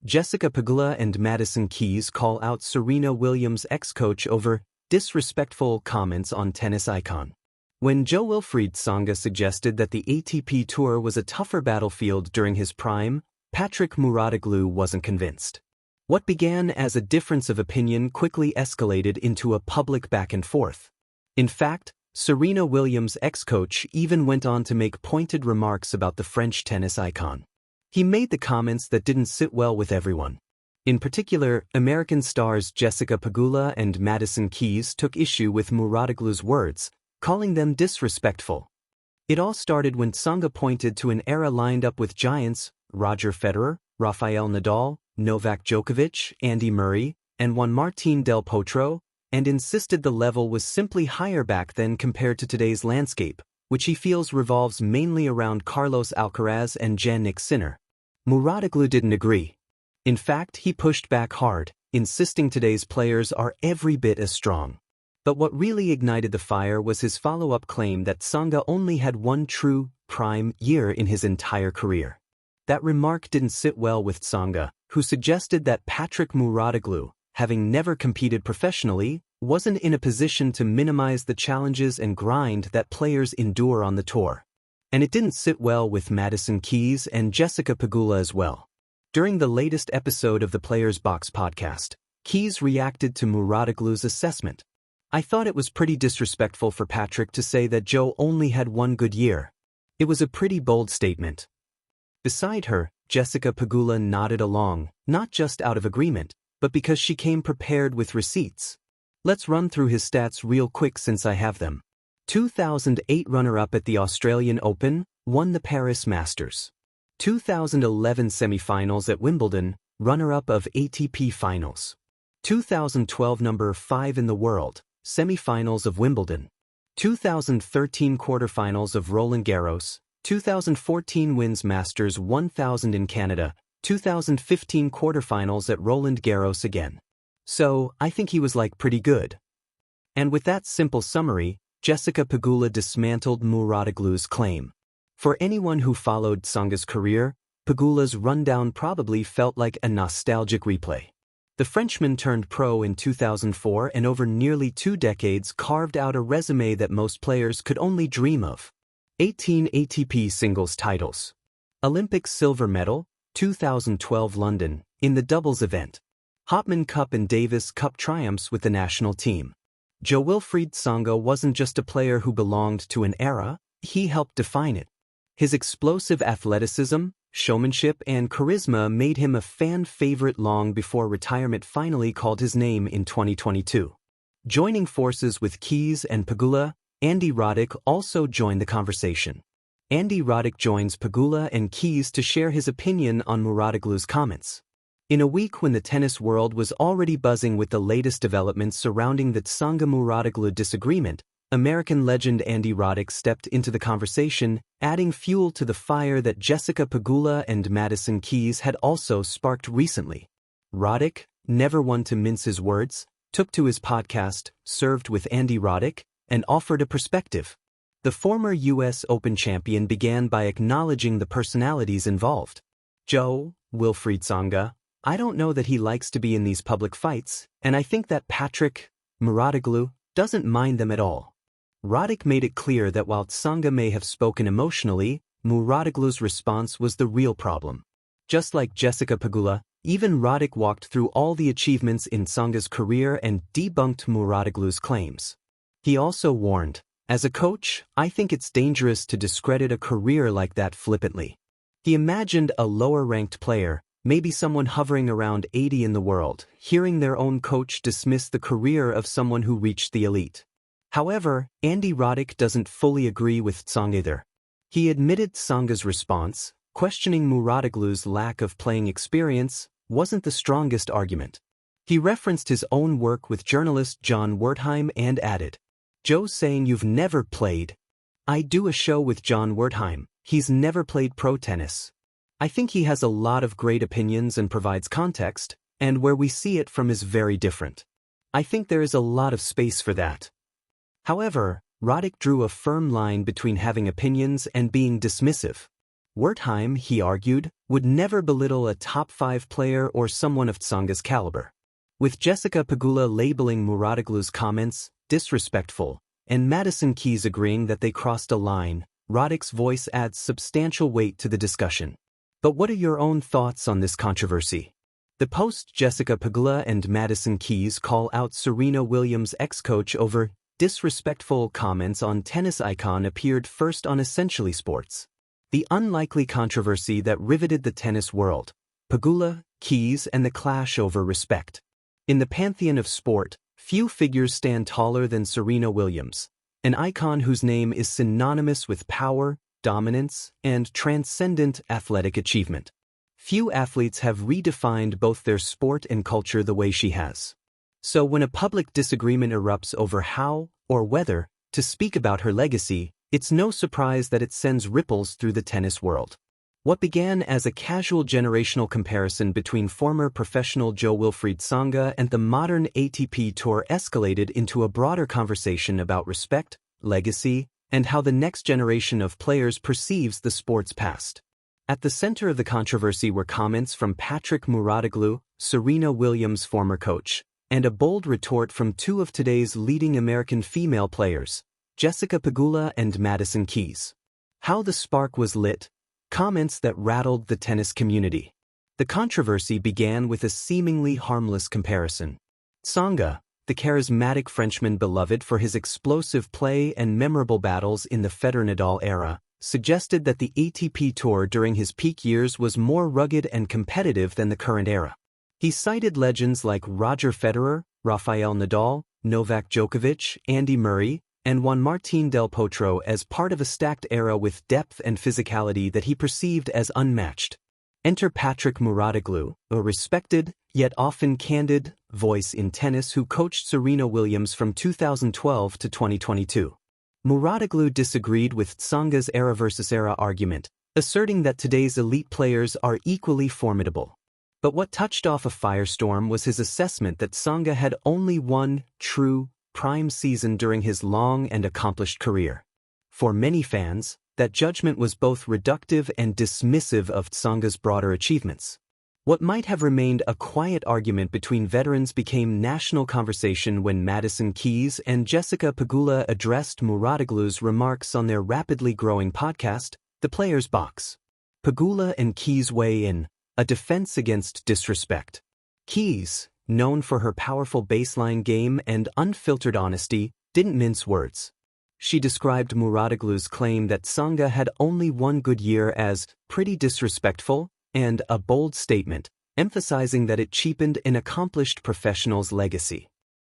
Jessica Pegula and Madison Keys call out Serena Williams' ex-coach over disrespectful comments on tennis icon. When Jo-Wilfried Tsonga suggested that the ATP Tour was a tougher battlefield during his prime, Patrick Mouratoglou wasn't convinced. What began as a difference of opinion quickly escalated into a public back and forth. In fact, Serena Williams' ex-coach even went on to make pointed remarks about the French tennis icon. He made the comments that didn't sit well with everyone. In particular, American stars Jessica Pegula and Madison Keys took issue with Mouratoglou's words, calling them disrespectful. It all started when Tsonga pointed to an era lined up with giants Roger Federer, Rafael Nadal, Novak Djokovic, Andy Murray, and Juan Martín del Potro, and insisted the level was simply higher back then compared to today's landscape, which he feels revolves mainly around Carlos Alcaraz and Jannik Sinner. Mouratoglou didn't agree. In fact, he pushed back hard, insisting today's players are every bit as strong. But what really ignited the fire was his follow-up claim that Tsonga only had one true, prime year in his entire career. That remark didn't sit well with Tsonga, who suggested that Patrick Mouratoglou, having never competed professionally, wasn't in a position to minimize the challenges and grind that players endure on the tour. And it didn't sit well with Madison Keys and Jessica Pegula as well. During the latest episode of the Players Box podcast, Keys reacted to Mouratoglou's assessment. I thought it was pretty disrespectful for Patrick to say that Joe only had one good year. It was a pretty bold statement. Beside her, Jessica Pegula nodded along, not just out of agreement, but because she came prepared with receipts. Let's run through his stats real quick since I have them. 2008 runner-up at the Australian Open, won the Paris Masters. 2011 semi-finals at Wimbledon, runner-up of ATP Finals. 2012 number 5 in the world, semi-finals of Wimbledon. 2013 quarter-finals of Roland Garros. 2014 wins Masters 1000 in Canada. 2015 quarter-finals at Roland Garros again. So, I think he was pretty good. And with that simple summary, Jessica Pegula dismantled Mouratoglou's claim. For anyone who followed Tsonga's career, Pegula's rundown probably felt like a nostalgic replay. The Frenchman turned pro in 2004 and over nearly 2 decades carved out a resume that most players could only dream of. 18 ATP singles titles. Olympic silver medal, 2012 London, in the doubles event. Hopman Cup and Davis Cup triumphs with the national team. Jo-Wilfried Tsonga wasn't just a player who belonged to an era, he helped define it. His explosive athleticism, showmanship, and charisma made him a fan favorite long before retirement finally called his name in 2022. Joining forces with Keys and Pegula, Andy Roddick also joined the conversation. Andy Roddick joins Pegula and Keys to share his opinion on Mouratoglou's comments. In a week when the tennis world was already buzzing with the latest developments surrounding the Tsonga-Mouratoglou disagreement, American legend Andy Roddick stepped into the conversation, adding fuel to the fire that Jessica Pegula and Madison Keys had also sparked recently. Roddick, never one to mince his words, took to his podcast, Served with Andy Roddick, and offered a perspective. The former U.S. Open champion began by acknowledging the personalities involved. Jo-Wilfried Tsonga, I don't know that he likes to be in these public fights, and I think that Patrick Mouratoglou doesn't mind them at all. Roddick made it clear that while Tsonga may have spoken emotionally, Mouratoglou's response was the real problem. Just like Jessica Pegula, even Roddick walked through all the achievements in Tsonga's career and debunked Mouratoglou's claims. He also warned, as a coach, I think it's dangerous to discredit a career like that flippantly. He imagined a lower-ranked player, maybe someone hovering around 80 in the world, hearing their own coach dismiss the career of someone who reached the elite. However, Andy Roddick doesn't fully agree with Tsonga either. He admitted Tsonga's response, questioning Mouratoglou's lack of playing experience, wasn't the strongest argument. He referenced his own work with journalist John Wertheim and added, Joe's saying you've never played. I do a show with John Wertheim, he's never played pro tennis. I think he has a lot of great opinions and provides context, and where we see it from is very different. I think there is a lot of space for that. However, Roddick drew a firm line between having opinions and being dismissive. Wertheim, he argued, would never belittle a top 5 player or someone of Tsonga's caliber. With Jessica Pegula labeling Muratoglu's comments disrespectful, and Madison Keys agreeing that they crossed a line, Roddick's voice adds substantial weight to the discussion. But what are your own thoughts on this controversy? The post Jessica Pegula and Madison Keys call out Serena Williams' ex-coach over disrespectful comments on tennis icon appeared first on Essentially Sports. The unlikely controversy that riveted the tennis world, Pegula, Keys, and the clash over respect. In the pantheon of sport, few figures stand taller than Serena Williams, an icon whose name is synonymous with power, dominance, and transcendent athletic achievement. Few athletes have redefined both their sport and culture the way she has. So when a public disagreement erupts over how, or whether, to speak about her legacy, it's no surprise that it sends ripples through the tennis world. What began as a casual generational comparison between former professional Jo-Wilfried Tsonga and the modern ATP Tour escalated into a broader conversation about respect, legacy, and how the next generation of players perceives the sport's past. At the center of the controversy were comments from Patrick Muratoglu, Serena Williams' former coach, and a bold retort from two of today's leading American female players, Jessica Pegula and Madison Keys. How the spark was lit, comments that rattled the tennis community. The controversy began with a seemingly harmless comparison. Tsonga, the charismatic Frenchman beloved for his explosive play and memorable battles in the Federer-Nadal era, suggested that the ATP Tour during his peak years was more rugged and competitive than the current era. He cited legends like Roger Federer, Rafael Nadal, Novak Djokovic, Andy Murray, and Juan Martín del Potro as part of a stacked era with depth and physicality that he perceived as unmatched. Enter Patrick Muratoglu, a respected, yet often candid, voice in tennis who coached Serena Williams from 2012 to 2022. Muratoglu disagreed with Tsonga's era versus era argument, asserting that today's elite players are equally formidable. But what touched off a firestorm was his assessment that Tsonga had only one true, prime season during his long and accomplished career. For many fans, that judgment was both reductive and dismissive of Tsonga's broader achievements. What might have remained a quiet argument between veterans became national conversation when Madison Keys and Jessica Pegula addressed Muratoglu's remarks on their rapidly growing podcast, The Player's Box. Pegula and Keys weigh in, a defense against disrespect. Keys, known for her powerful baseline game and unfiltered honesty, didn't mince words. She described Muratoglu's claim that Tsonga had only one good year as pretty disrespectful and a bold statement, emphasizing that it cheapened an accomplished professional's legacy.